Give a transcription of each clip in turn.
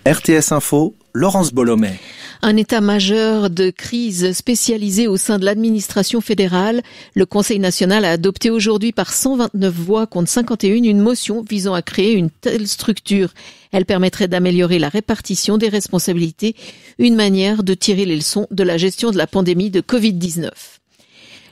RTS Info, Laurence Bollomet. Un état-major de crise spécialisé au sein de l'administration fédérale. Le Conseil national a adopté aujourd'hui par 129 voix contre 51 une motion visant à créer une telle structure. Elle permettrait d'améliorer la répartition des responsabilités, une manière de tirer les leçons de la gestion de la pandémie de Covid-19.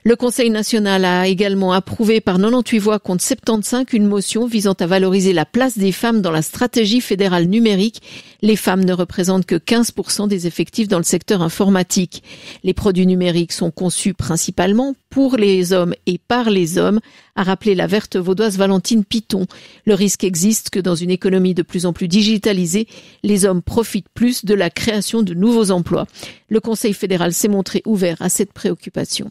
Le Conseil national a également approuvé par 98 voix contre 75 une motion visant à valoriser la place des femmes dans la stratégie fédérale numérique. Les femmes ne représentent que 15% des effectifs dans le secteur informatique. Les produits numériques sont conçus principalement pour les hommes et par les hommes, a rappelé la verte vaudoise Valentine Piton. Le risque existe que dans une économie de plus en plus digitalisée, les hommes profitent plus de la création de nouveaux emplois. Le Conseil fédéral s'est montré ouvert à cette préoccupation.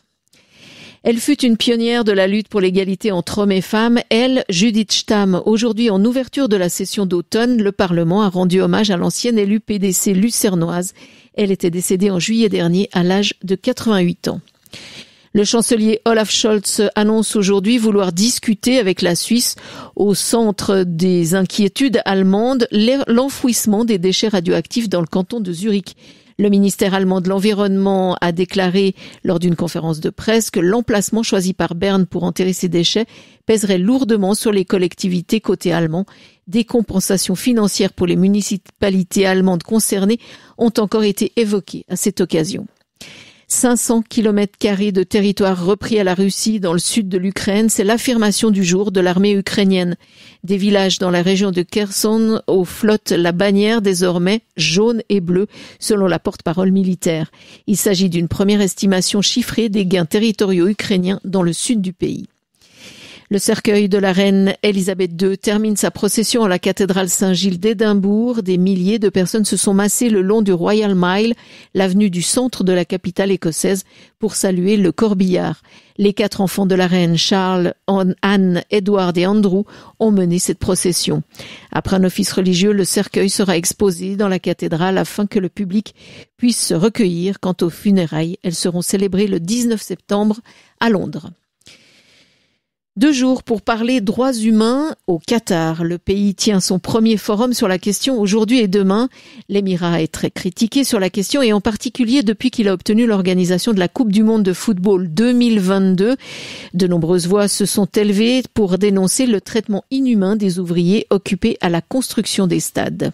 Elle fut une pionnière de la lutte pour l'égalité entre hommes et femmes. Elle, Judith Stamm. Aujourd'hui, en ouverture de la session d'automne, le Parlement a rendu hommage à l'ancienne élue PDC lucernoise. Elle était décédée en juillet dernier à l'âge de 88 ans. Le chancelier Olaf Scholz annonce aujourd'hui vouloir discuter avec la Suisse au centre des inquiétudes allemandes, l'enfouissement des déchets radioactifs dans le canton de Zurich. Le ministère allemand de l'Environnement a déclaré lors d'une conférence de presse que l'emplacement choisi par Berne pour enterrer ces déchets pèserait lourdement sur les collectivités côté allemand. Des compensations financières pour les municipalités allemandes concernées ont encore été évoquées à cette occasion. 500 km² de territoire repris à la Russie dans le sud de l'Ukraine, c'est l'affirmation du jour de l'armée ukrainienne. Des villages dans la région de Kherson flotte la bannière désormais jaune et bleue selon la porte-parole militaire. Il s'agit d'une première estimation chiffrée des gains territoriaux ukrainiens dans le sud du pays. Le cercueil de la reine Elisabeth II termine sa procession à la cathédrale Saint-Gilles d'Édimbourg. Des milliers de personnes se sont massées le long du Royal Mile, l'avenue du centre de la capitale écossaise, pour saluer le corbillard. Les 4 enfants de la reine, Charles, Anne, Edward et Andrew, ont mené cette procession. Après un office religieux, le cercueil sera exposé dans la cathédrale afin que le public puisse se recueillir. Quant aux funérailles, elles seront célébrées le 19 septembre à Londres. 2 jours pour parler droits humains au Qatar. Le pays tient son premier forum sur la question aujourd'hui et demain. L'Émirat est très critiqué sur la question et en particulier depuis qu'il a obtenu l'organisation de la Coupe du monde de football 2022. De nombreuses voix se sont élevées pour dénoncer le traitement inhumain des ouvriers occupés à la construction des stades.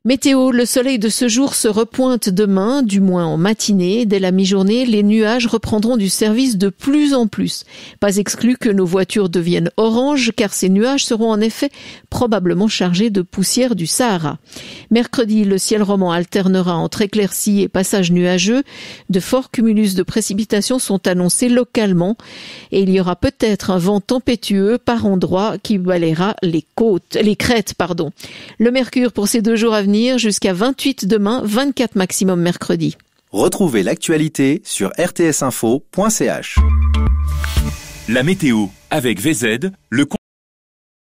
Météo, le soleil de ce jour se repointe demain, du moins en matinée. Dès la mi-journée, les nuages reprendront du service de plus en plus. Pas exclu que nos voitures deviennent oranges, car ces nuages seront en effet probablement chargés de poussière du Sahara. Mercredi, le ciel roman alternera entre éclaircies et passages nuageux. De forts cumulus de précipitations sont annoncés localement et il y aura peut-être un vent tempétueux par endroits qui balayera les crêtes. Le mercure pour ces 2 jours à venir, jusqu'à 28 demain, 24 maximum mercredi. Retrouvez l'actualité sur rtsinfo.ch. La météo avec VZ, le